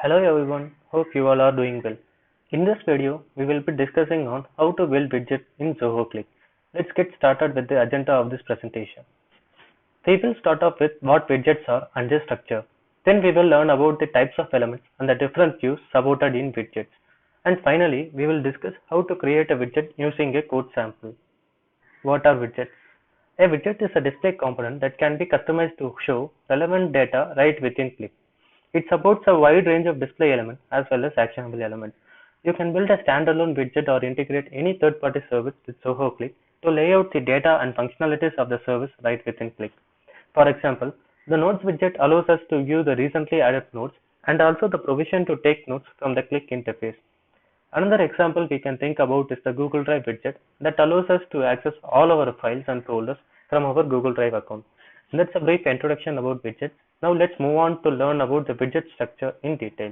Hello everyone, hope you all are doing well. In this video, we will be discussing on how to build widgets in Zoho Click. Let's get started with the agenda of this presentation. We will start off with what widgets are and their structure. Then we will learn about the types of elements and the different views supported in widgets. And finally, we will discuss how to create a widget using a code sample. What are widgets? A widget is a display component that can be customized to show relevant data right within Click. It supports a wide range of display elements as well as actionable elements. You can build a standalone widget or integrate any third-party service with Zoho Click to lay out the data and functionalities of the service right within Click. For example, the Notes widget allows us to view the recently added notes and also the provision to take notes from the Click interface. Another example we can think about is the Google Drive widget that allows us to access all our files and folders from our Google Drive account. That's a brief introduction about widgets. Now let's move on to learn about the widget structure in detail.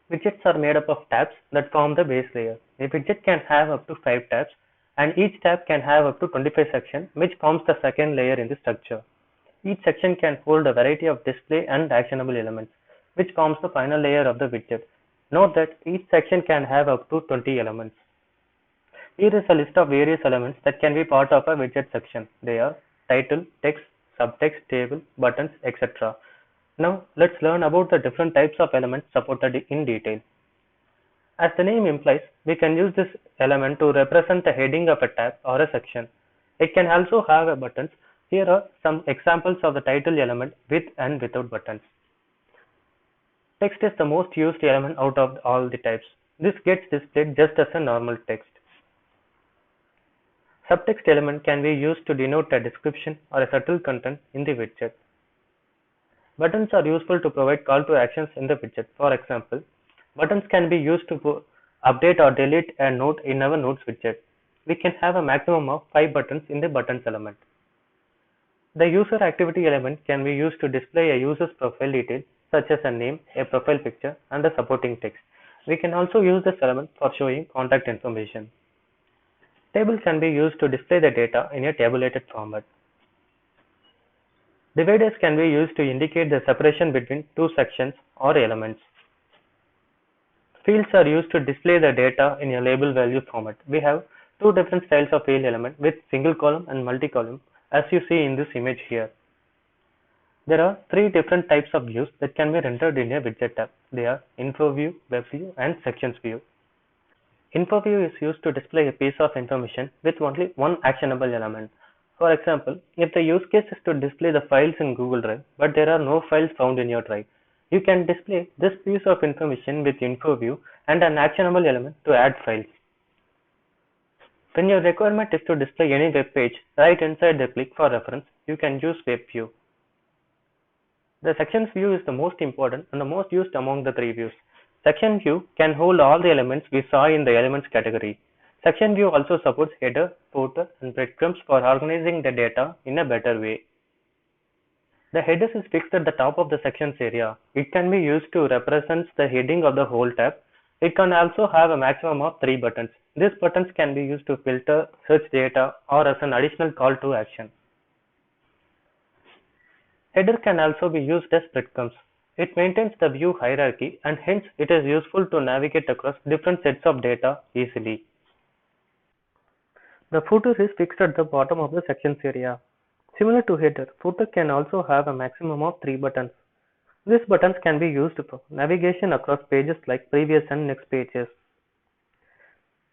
Widgets are made up of tabs that form the base layer. A widget can have up to 5 tabs and each tab can have up to 25 sections, which forms the second layer in the structure. Each section can hold a variety of display and actionable elements, which forms the final layer of the widget. Note that each section can have up to 20 elements. Here is a list of various elements that can be part of a widget section. They are title, text, subtext, table, buttons, etc. Now let's learn about the different types of elements supported in detail. As the name implies, we can use this element to represent the heading of a tab or a section. It can also have a buttons. Here are some examples of the title element with and without buttons. Text is the most used element out of all the types. This gets displayed just as a normal text. Subtext element can be used to denote a description or a subtle content in the widget. Buttons are useful to provide call to actions in the widget. For example, buttons can be used to update or delete a note in our notes widget. We can have a maximum of 5 buttons in the buttons element. The user activity element can be used to display a user's profile detail such as a name, a profile picture, and the supporting text. We can also use this element for showing contact information. Table can be used to display the data in a tabulated format. Dividers can be used to indicate the separation between two sections or elements. Fields are used to display the data in a label value format. We have two different styles of field element with single column and multi-column, as you see in this image here. There are 3 different types of views that can be rendered in a widget tab. They are Info View, Web View, and Sections View. Info View is used to display a piece of information with only one actionable element. For example, if the use case is to display the files in Google Drive, but there are no files found in your drive, you can display this piece of information with Info View and an actionable element to add files. When your requirement is to display any web page right inside the click for reference, you can use Web View. The Sections view is the most important and the most used among the 3 views. Section view can hold all the elements we saw in the elements category. Section view also supports header, footer, and breadcrumbs for organizing the data in a better way. The header is fixed at the top of the sections area. It can be used to represent the heading of the whole tab. It can also have a maximum of 3 buttons. These buttons can be used to filter, search data, or as an additional call to action. Header can also be used as breadcrumbs. It maintains the view hierarchy and hence it is useful to navigate across different sets of data easily. The footer is fixed at the bottom of the sections area. Similar to header, footer can also have a maximum of 3 buttons. These buttons can be used for navigation across pages like previous and next pages.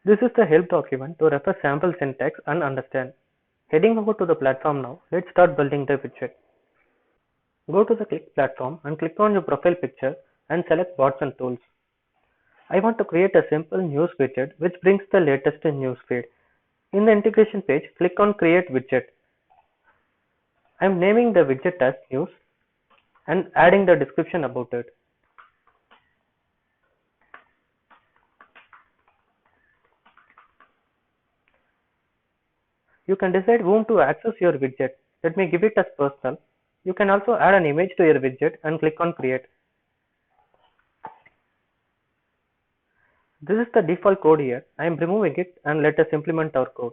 This is the help document to refer sample syntax and understand. Heading over to the platform now, let's start building the widget. Go to the Click platform and click on your profile picture and select Bots and Tools. I want to create a simple news widget which brings the latest news feed. In the integration page, click on Create Widget. I am naming the widget as News and adding the description about it. You can decide whom to access your widget. Let me give it as personal. You can also add an image to your widget and click on Create. This is the default code here. I am removing it and let us implement our code.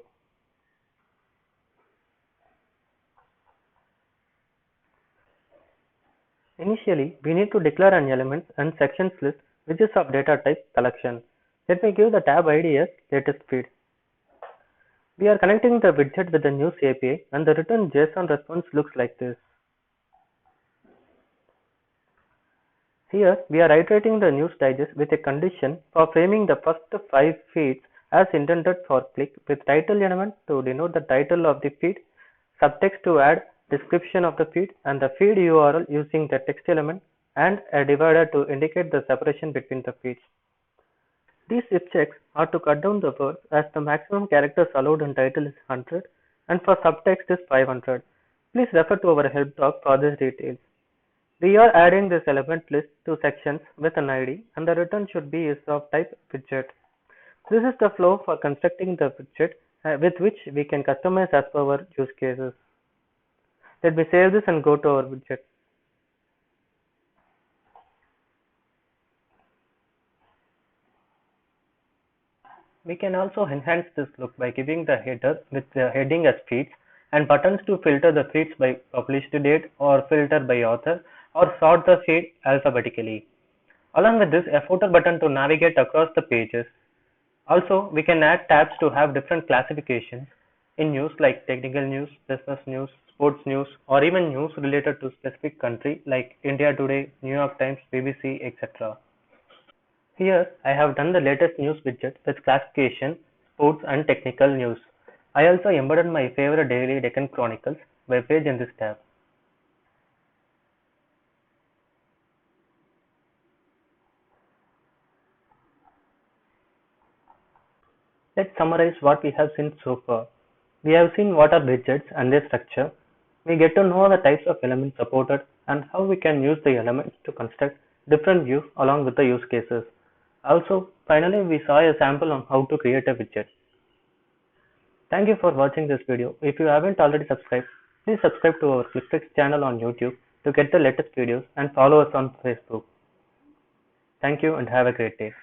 Initially, we need to declare an elements and sections list which is of data type collection. Let me give the tab ID as latest feed. We are connecting the widget with the news API and the return JSON response looks like this. Here, we are iterating the news digest with a condition for framing the first 5 feeds as intended for click with title element to denote the title of the feed, subtext to add description of the feed, and the feed URL using the text element, and a divider to indicate the separation between the feeds. These if checks are to cut down the words as the maximum characters allowed in title is 100 and for subtext is 500. Please refer to our help doc for these details. We are adding this element list to sections with an ID and the return should be is of type widget. This is the flow for constructing the widget with which we can customize as per our use cases. Let me save this and go to our widget. We can also enhance this look by giving the header with the heading as feeds and buttons to filter the feeds by published date or filter by author or sort the feed alphabetically. Along with this, a footer button to navigate across the pages. Also, we can add tabs to have different classifications in news like technical news, business news, sports news, or even news related to specific country like India Today, New York Times, BBC, etc. Here, I have done the latest news widget with classification, sports and technical news. I also embedded my favorite daily Deccan Chronicles webpage in this tab. Let's summarize what we have seen so far. We have seen what are widgets and their structure. We get to know the types of elements supported and how we can use the elements to construct different views along with the use cases. Also, finally, we saw a sample on how to create a widget. Thank you for watching this video. If you haven't already subscribed, please subscribe to our Clickfix channel on YouTube to get the latest videos and follow us on Facebook. Thank you and have a great day.